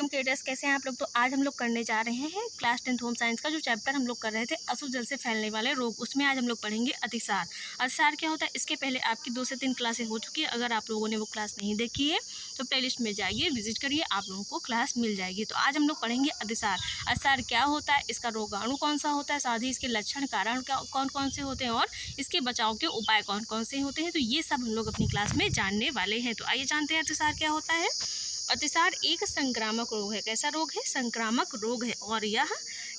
Welcome creators. कैसे हैं आप लोग। तो आज हम लोग करने जा रहे हैं क्लास 10th होम साइंस का जो चैप्टर हम लोग कर रहे थे अशुद्ध जल से फैलने वाले रोग, उसमें आज हम लोग पढ़ेंगे अतिसार। अतिसार क्या होता है, इसके पहले आपकी 2 से 3 क्लासें हो चुकी है। अगर आप लोगों ने वो क्लास नहीं देखी है तो प्लेलिस्ट में जाइए, विजिट करिए, आप लोगों को क्लास मिल जाएगी। तो आज हम लोग पढ़ेंगे अतिसार। अतिसार क्या होता है, इसका रोगाणु कौन सा होता है, साथ ही इसके लक्षण कारण कौन कौन से होते हैं और इसके बचाव के उपाय कौन कौन से होते हैं। तो ये सब हम लोग अपनी क्लास में जानने वाले हैं। तो आइए जानते हैं अतिसार क्या होता है। अतिसार एक संक्रामक रोग है। कैसा रोग है? संक्रामक रोग है और यह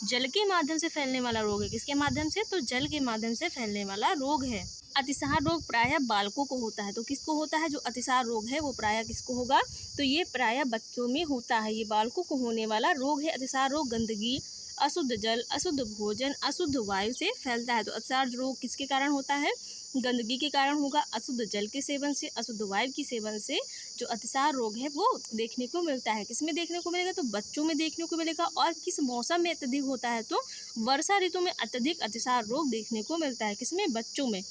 जल के माध्यम से फैलने वाला रोग है। किसके माध्यम से? तो जल के माध्यम से फैलने वाला रोग है। अतिसार रोग प्रायः बालकों को होता है। तो किसको होता है? जो अतिसार रोग है वो प्रायः किसको होगा? तो ये प्रायः बच्चों में होता है। ये बालकों को होने वाला रोग है। अतिसार रोग गंदगी, अशुद्ध जल, अशुद्ध भोजन, अशुद्ध वायु से फैलता है। तो अतिसार रोग किसके कारण होता है? गंदगी के कारण होगा, अशुद्ध जल के सेवन से, अशुद्ध वायु के सेवन से जो अतिसार रोग है वो देखने को मिलता है। किसमें देखने को मिलेगा? तो बच्चों में देखने को मिलेगा। और किस मौसम में अत्यधिक होता है? तो वर्षा ऋतु में अत्यधिक अतिसार रोग देखने को मिलता है। किसमें? बच्चों में।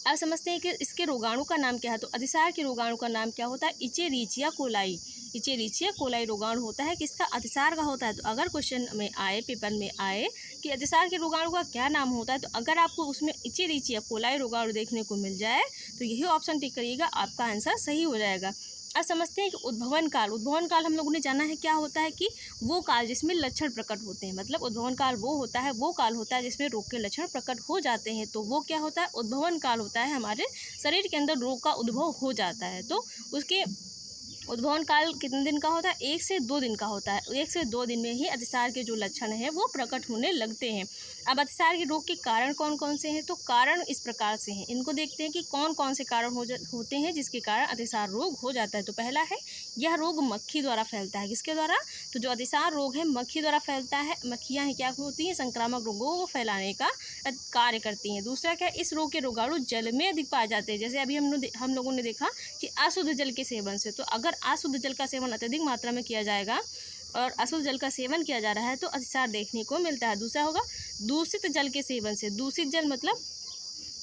अब समझते हैं कि इसके रोगाणु का नाम क्या है। तो अतिसार के रोगाणु का नाम क्या होता है? इचेरिचिया कोलाई। इचेरिचिया कोलाई रोगाणु होता है। किसका? अतिसार का होता है। तो अगर क्वेश्चन में आए, पेपर में आए कि अतिसार के रोगाणु का क्या नाम होता है, तो अगर आपको उसमें इचेरिचिया कोलाई रोगाणु देखने को मिल जाए तो यही ऑप्शन टिक करिएगा, आपका आंसर सही हो जाएगा। अब समझते हैं कि उद्भवन काल। उद्भवन काल हम लोगों ने जाना है क्या होता है कि वो काल जिसमें लक्षण प्रकट होते हैं। मतलब उद्भवन काल वो होता है, वो काल होता है जिसमें रोग के लक्षण प्रकट हो जाते हैं। तो वो क्या होता है? उद्भवन काल होता है, हमारे शरीर के अंदर रोग का उद्भव हो जाता है। तो उसके उद्भवन काल कितने दिन का होता है? 1 से 2 दिन का होता है। 1 से 2 दिन में ही अतिसार के जो लक्षण हैं वो प्रकट होने लगते हैं। अब अतिसार के रोग के कारण कौन कौन से हैं? तो कारण इस प्रकार से हैं। इनको देखते हैं कि कौन कौन से कारण होते हैं जिसके कारण अतिसार रोग हो जाता है। तो पहला है, यह रोग मक्खी द्वारा फैलता है। किसके द्वारा? तो जो अतिसार रोग है मक्खी द्वारा फैलता है। मक्खियाँ क्या होती हैं? संक्रामक रोगों को फैलाने का कार्य करती हैं। दूसरा क्या? इस रोग के रोगाणु जल में अधिक पाए जाते हैं। जैसे अभी हम लोगों ने देखा कि अशुद्ध जल के सेवन से। तो अगर अशुद्ध जल का सेवन अत्यधिक मात्रा में किया जाएगा और अशुद्ध जल का सेवन किया जा रहा है तो अतिसार देखने को मिलता है। दूसरा होगा दूषित जल के सेवन से। दूषित जल मतलब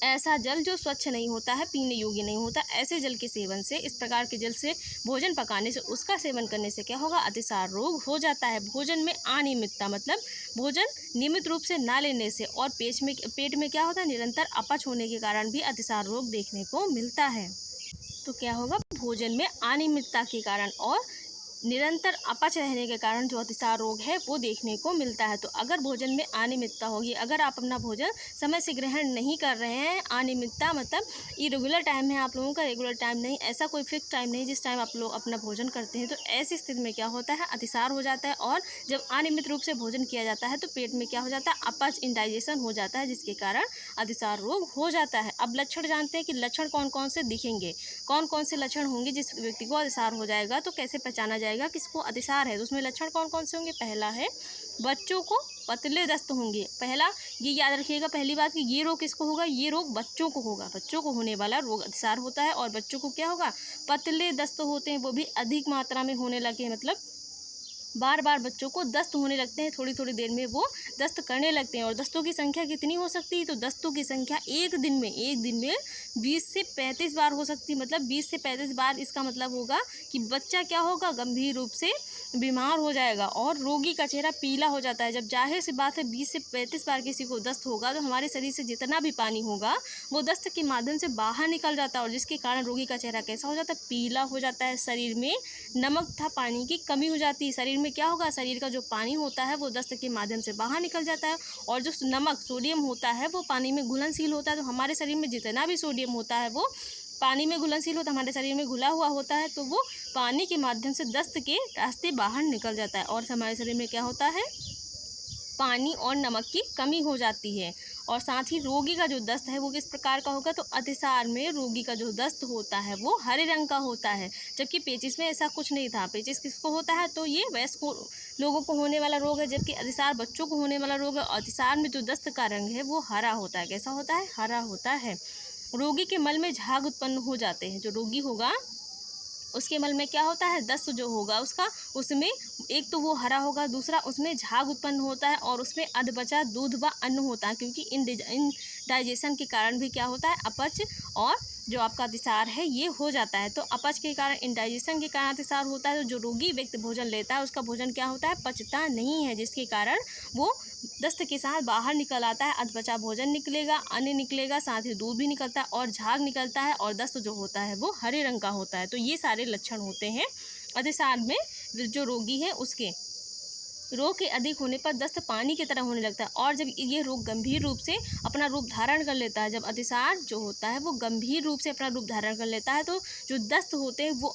ऐसा जल जो स्वच्छ नहीं होता है, पीने योग्य नहीं होता, ऐसे जल के सेवन से, इस प्रकार के जल से भोजन पकाने से, उसका सेवन करने से क्या होगा? अतिसार रोग हो जाता है। भोजन में अनियमितता मतलब भोजन नियमित रूप से ना लेने से और पेट में क्या होता है? निरंतर अपच होने के कारण भी अतिसार रोग देखने को मिलता है। तो क्या होगा? भोजन में अनियमितता के कारण और निरंतर अपच रहने के कारण जो अतिसार रोग है वो देखने को मिलता है। तो अगर भोजन में अनियमितता होगी, अगर आप अपना भोजन समय से ग्रहण नहीं कर रहे हैं, अनियमितता मतलब इरेगुलर टाइम है आप लोगों का, रेगुलर टाइम नहीं, ऐसा कोई फिक्स टाइम नहीं जिस टाइम आप लोग अपना भोजन करते हैं, तो ऐसी स्थिति में क्या होता है? अतिसार हो जाता है। और जब अनियमित रूप से भोजन किया जाता है तो पेट में क्या हो जाता है? अपच, इंडाइजेशन हो जाता है, जिसके कारण अतिसार रोग हो जाता है। अब लक्षण जानते हैं कि लक्षण कौन कौन से दिखेंगे, कौन कौन से लक्षण होंगे जिस व्यक्ति को अतिसार हो जाएगा। तो कैसे पहचाना जाएगा किसको अतिसार है? तो उसमें लक्षण कौन कौन से होंगे? पहला है, बच्चों को पतले दस्त होंगे। पहला ये याद रखिएगा, पहली बात कि ये रोग किसको होगा? ये रोग बच्चों को होगा। बच्चों को होने वाला रोग अतिसार होता है और बच्चों को क्या होगा? पतले दस्त होते हैं, वो भी अधिक मात्रा में होने लगे। मतलब बार बार बच्चों को दस्त होने लगते हैं, थोड़ी थोड़ी देर में वो दस्त करने लगते हैं। और दस्तों की संख्या कितनी हो सकती है? तो दस्तों की संख्या एक दिन में 20 से 35 बार हो सकती है। मतलब 20 से 35 बार, इसका मतलब होगा कि बच्चा क्या होगा? गंभीर रूप से बीमार हो जाएगा और रोगी का चेहरा पीला हो जाता है। जब जाहिर सी बात है 20 से 35 बार किसी को दस्त होगा तो हमारे शरीर से जितना भी पानी होगा वो दस्त के माध्यम से बाहर निकल जाता है और जिसके कारण रोगी का चेहरा कैसा हो जाता है? पीला हो जाता है। शरीर में नमक तथा पानी की कमी हो जाती है। शरीर में क्या होगा? शरीर का जो पानी होता है वो दस्त के माध्यम से बाहर निकल जाता है और जो नमक, सोडियम होता है वो पानी में घुलनशील होता है। तो हमारे शरीर में जितना भी सोडियम होता है वो पानी में घुलनशील होता है, हमारे शरीर में घुला हुआ होता है, तो वो पानी के माध्यम से दस्त के रास्ते बाहर निकल जाता है और हमारे शरीर में क्या होता है? पानी और नमक की कमी हो जाती है। और साथ ही रोगी का जो दस्त है वो किस प्रकार का होगा? तो अतिसार में रोगी का जो दस्त होता है वो हरे रंग का होता है, जबकि पेचिस में ऐसा कुछ नहीं था। पेचिस किसको होता है? तो ये वयस्क लोगों को होने वाला रोग है, जबकि अतिसार बच्चों को होने वाला रोग है। अतिसार में जो दस्त का रंग है वो हरा होता है। कैसा होता है? हरा होता है। रोगी के मल में झाग उत्पन्न हो जाते हैं। जो रोगी होगा उसके मल में क्या होता है? दस्त जो होगा उसका, उसमें एक तो वो हरा होगा, दूसरा उसमें झाग उत्पन्न होता है और उसमें अधबचा दूध व अन्न होता है, क्योंकि इन डाइजेशन के कारण भी क्या होता है, अपच और जो आपका अतिसार है ये हो जाता है। तो अपच के कारण, इंडाइजेशन के कारण अतिसार होता है। तो जो रोगी व्यक्ति भोजन लेता है उसका भोजन क्या होता है, पचता नहीं है, जिसके कारण वो दस्त के साथ बाहर निकल आता है। अधपचा भोजन निकलेगा, अन्न निकलेगा, साथ ही दूध भी निकलता है और झाग निकलता है और दस्त जो होता है वो हरे रंग का होता है। तो ये सारे लक्षण होते हैं अतिसार में जो रोगी है उसके। रोग के अधिक होने पर दस्त पानी की तरह होने लगता है और जब ये रोग गंभीर रूप से अपना रूप धारण कर लेता है, जब अतिसार जो होता है वो गंभीर रूप से अपना रूप धारण कर लेता है, तो जो दस्त होते हैं वो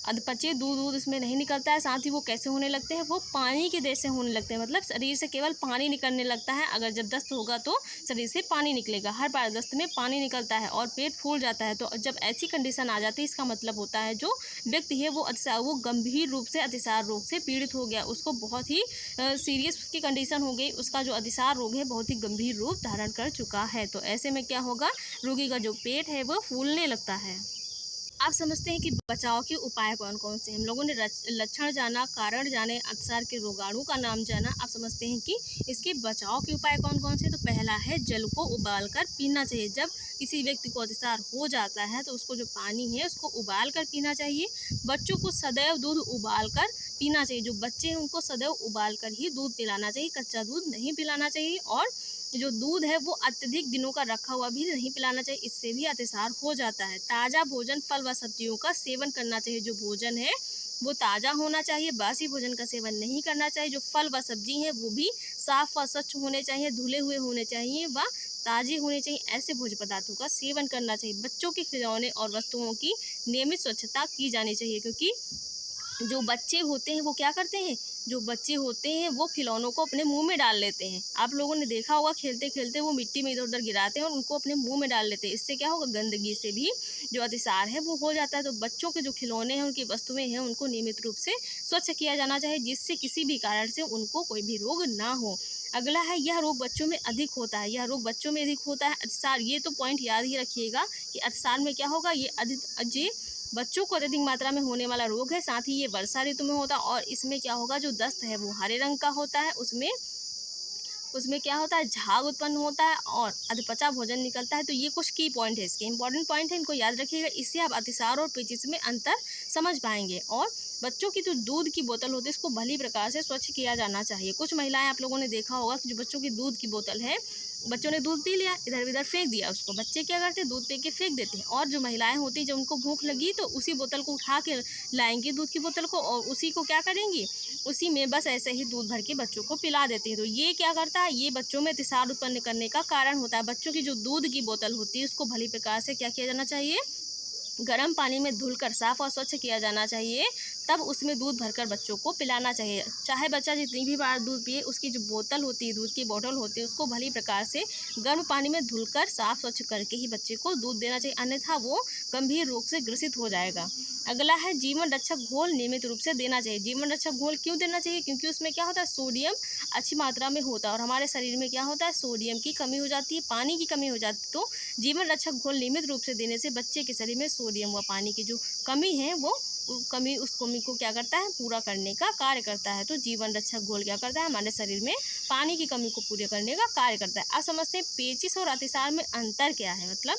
अधपचे दूध इसमें नहीं निकलता है। साथ ही वो कैसे होने लगते हैं, वो पानी के जैसे होने लगते हैं, मतलब शरीर से केवल पानी निकलने लगता है। अगर जब दस्त होगा तो शरीर से पानी निकलेगा, हर बार दस्त में पानी निकलता है और पेट फूल जाता है। तो जब ऐसी कंडीशन आ जाती है, इसका मतलब होता है जो व्यक्ति है वो गंभीर रूप से अतिसार रोग से पीड़ित हो गया, उसको बहुत ही सीरियस उसकी कंडीशन हो गई, उसका जो अतिसार रोग है बहुत ही गंभीर रूप धारण कर चुका है। तो ऐसे में क्या होगा, रोगी का जो पेट है वो फूलने लगता है। आप समझते हैं कि बचाव के उपाय कौन कौन से हैं। हम लोगों ने लक्षण जाना, कारण जाने, अतिसार के रोगाणु का नाम जाना। आप समझते हैं कि इसके बचाव के उपाय कौन कौन से। तो पहला है, जल को उबालकर पीना चाहिए। जब किसी व्यक्ति को अतिसार हो जाता है तो उसको जो पानी है उसको उबाल कर पीना चाहिए। बच्चों को सदैव दूध उबाल कर पीना चाहिए। जो बच्चे हैं उनको सदैव उबाल कर ही दूध पिलाना चाहिए, कच्चा दूध नहीं पिलाना चाहिए। और जो दूध है वो अत्यधिक दिनों का रखा हुआ भी नहीं पिलाना चाहिए, इससे भी अतिसार हो जाता है। ताज़ा भोजन, फल व सब्जियों का सेवन करना चाहिए। जो भोजन है वो ताज़ा होना चाहिए, बासी भोजन का सेवन नहीं करना चाहिए। जो फल व सब्जी हैं वो भी साफ व स्वच्छ होने चाहिए, धुले हुए होने चाहिए व ताज़े होने चाहिए। ऐसे भोज्य पदार्थों का सेवन करना चाहिए। बच्चों के खिलौने और वस्तुओं की नियमित स्वच्छता की जानी चाहिए, क्योंकि जो बच्चे होते हैं वो क्या करते हैं, जो बच्चे होते हैं वो खिलौनों को अपने मुंह में डाल लेते हैं। आप लोगों ने देखा होगा, खेलते खेलते वो मिट्टी में इधर उधर गिराते हैं और उनको अपने मुंह में डाल लेते हैं। इससे क्या होगा, गंदगी से भी जो अतिसार है वो हो जाता है। तो बच्चों के जो खिलौने हैं, उनकी वस्तुएं हैं, उनको नियमित रूप से स्वच्छ किया जाना चाहिए, जिससे किसी भी कारण से उनको कोई भी रोग ना हो। अगला है, यह रोग बच्चों में अधिक होता है। यह रोग बच्चों में अधिक होता है अतिसार। ये तो पॉइंट याद ही रखिएगा कि अतिसार में क्या होगा, ये बच्चों को अत्यधिक मात्रा में होने वाला रोग है। साथ ही ये वर्षा ऋतु में होता है और इसमें क्या होगा, जो दस्त है वो हरे रंग का होता है। उसमें क्या होता है, झाग उत्पन्न होता है और अधपचा भोजन निकलता है। तो ये कुछ की पॉइंट है, इसके इंपॉर्टेंट पॉइंट है, इनको याद रखिएगा। इससे आप अतिसार और पेचिश में अंतर समझ पाएंगे। और बच्चों की जो दूध की बोतल होती है इसको भली प्रकार से स्वच्छ किया जाना चाहिए। कुछ महिलाएं, आप लोगों ने देखा होगा कि जो बच्चों की दूध की बोतल है, बच्चों ने दूध पी लिया, इधर उधर फेंक दिया उसको। बच्चे क्या करते हैं, दूध पी के फेंक देते हैं। और जो महिलाएं होती हैं, जब उनको भूख लगी तो उसी बोतल को उठा के लाएंगी, दूध की बोतल को, और उसी को क्या करेंगी, उसी में बस ऐसे ही दूध भर के बच्चों को पिला देती हैं। तो ये क्या करता है, ये बच्चों में अतिसार उत्पन्न करने का कारण होता है। बच्चों की जो दूध की बोतल होती है उसको भली प्रकार से क्या किया जाना चाहिए, गर्म पानी में धुलकर साफ और स्वच्छ किया जाना चाहिए, तब उसमें दूध भरकर बच्चों को पिलाना चाहिए। चाहे बच्चा जितनी भी बार दूध पिए, उसकी जो बोतल होती है, दूध की बोतल होती है, उसको भली प्रकार से गर्म पानी में धुलकर साफ स्वच्छ करके ही बच्चे को दूध देना चाहिए, अन्यथा वो गंभीर रोग से ग्रसित हो जाएगा। अगला है, जीवन रक्षक घोल नियमित रूप से देना चाहिए। जीवन रक्षक घोल क्यों देना चाहिए, क्योंकि उसमें क्या होता है, सोडियम अच्छी मात्रा में होता है और हमारे शरीर में क्या होता है, सोडियम की कमी हो जाती है, पानी की कमी हो जाती है। तो जीवन रक्षक घोल नियमित रूप से देने से बच्चे के शरीर में सोडियम व पानी की जो कमी है वो उस कमी को क्या करता है, पूरा करने का कार्य करता है। तो जीवन रक्षक घोल क्या करता है, हमारे शरीर में पानी की कमी को पूरे करने का कार्य करता है। आप समझते हैं पेचिश और अतिसार में अंतर क्या है। मतलब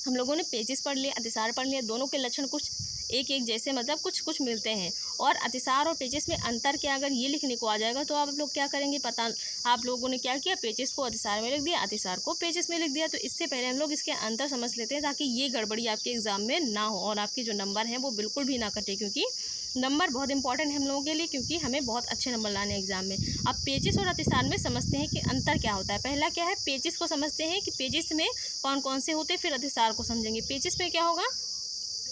हम लोगों ने पेचिश पढ़ लिया, अतिसार पढ़ लिया, दोनों के लक्षण कुछ एक जैसे, मतलब कुछ मिलते हैं। और अतिसार और पेचिश में अंतर क्या, अगर ये लिखने को आ जाएगा तो आप लोग क्या करेंगे, पता आप लोगों ने क्या किया, पेचिश को अतिसार में लिख दिया, अतिसार को पेचिश में लिख दिया। तो इससे पहले हम लोग इसके अंतर समझ लेते हैं, ताकि ये गड़बड़ी आपके एग्जाम में ना हो और आपके जो नंबर हैं वो बिल्कुल भी ना कटे, क्योंकि नंबर बहुत इंपॉर्टेंट है हम लोगों के लिए, क्योंकि हमें बहुत अच्छे नंबर लाने हैं एग्जाम में। अब पेचिश और अतिसार में समझते हैं कि अंतर क्या होता है। पहला क्या है, पेचिश को समझते हैं कि पेचिश में कौन कौन से होते हैं, फिर अतिसार को समझेंगे। पेचिश में क्या होगा,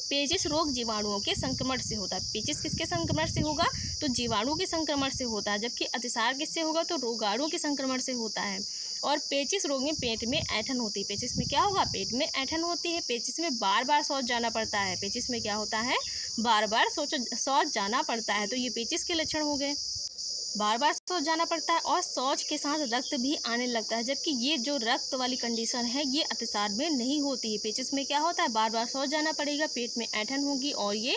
पेचिश रोग जीवाणुओं के संक्रमण से होता है। पेचिश किसके संक्रमण से होगा, तो जीवाणु के संक्रमण से होता है, जबकि अतिसार किससे होगा, तो रोगाणु के संक्रमण से होता है। और पेचिश रोग में पेट में ऐंठन होती है। पेचिश में क्या होगा, पेट में ऐंठन होती है। पेचिश में बार बार शौच जाना पड़ता है। पेचिश में क्या होता है, बार बार शौच जाना पड़ता है। तो ये पेचिश के लक्षण हो गए, बार बार शौच जाना पड़ता है और शौच के साथ रक्त भी आने लगता है, जबकि ये जो रक्त वाली कंडीशन है ये अतिसार में नहीं होती है। पेचिश में क्या होता है, बार बार शौच जाना पड़ेगा, पेट में ऐंठन होगी और ये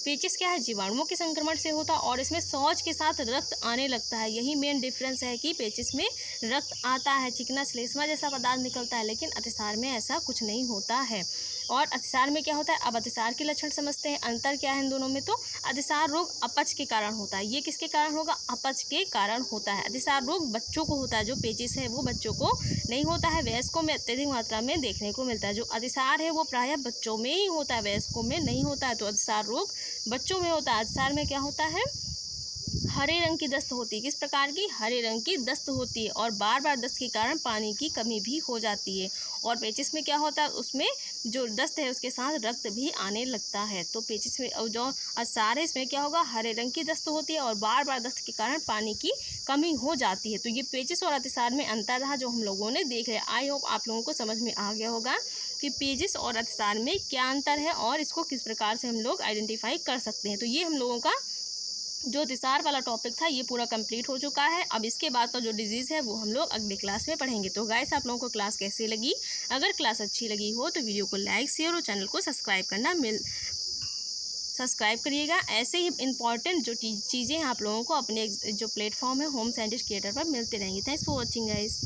पेचिस क्या है, जीवाणुओं के संक्रमण से होता है और इसमें शौच के साथ रक्त आने लगता है। यही मेन डिफरेंस है कि पेचिस में रक्त आता है, चिकना श्लेष्मा जैसा पदार्थ निकलता है, लेकिन अतिसार में ऐसा कुछ नहीं होता है। और अतिसार में क्या होता है, अब अतिसार के लक्षण समझते हैं। अंतर क्या है इन दोनों में, तो अतिसार रोग अपच के कारण होता है। ये किसके कारण होगा, अपच के कारण होता है। अतिसार रोग बच्चों को होता है, जो पेचिस है वो बच्चों को नहीं होता है, वयस्कों में अत्यधिक मात्रा में देखने को मिलता है। जो अतिसार है वो प्रायः बच्चों में ही होता है, वयस्कों में नहीं होता है। तो अतिसार रोग बच्चों में होता है। अतिसार में क्या होता है, हरे रंग की दस्त होती है। किस प्रकार की, हरे रंग की दस्त होती है और बार बार दस्त के कारण पानी की कमी भी हो जाती है। और पेचिस में क्या होता है, उसमें जो दस्त है उसके साथ रक्त भी आने लगता है। तो पेचिस में और जो अतिसार है इसमें क्या होगा, हरे रंग की दस्त होती है और बार बार दस्त के कारण पानी की कमी हो जाती है। तो ये पेचिस और अतिसार में अंतर रहा जो हम लोगों ने देख लिया। आई होप आप लोगों को समझ में आ गया होगा कि पेचिस और अतिसार में क्या अंतर है और इसको किस प्रकार से हम लोग आइडेंटिफाई कर सकते हैं। तो ये हम लोगों का जो अतिसार वाला टॉपिक था ये पूरा कंप्लीट हो चुका है। अब इसके बाद का जो डिजीज़ है वो हम लोग अगले क्लास में पढ़ेंगे। तो गाइस आप लोगों को क्लास कैसी लगी, अगर क्लास अच्छी लगी हो तो वीडियो को लाइक शेयर और चैनल को सब्सक्राइब करिएगा। ऐसे ही इंपॉर्टेंट जो चीज़ें हैं आप लोगों को अपने जो प्लेटफॉर्म है होम साइंटिस्ट क्रिएटर पर मिलते रहेंगे। Thanks for watching guys.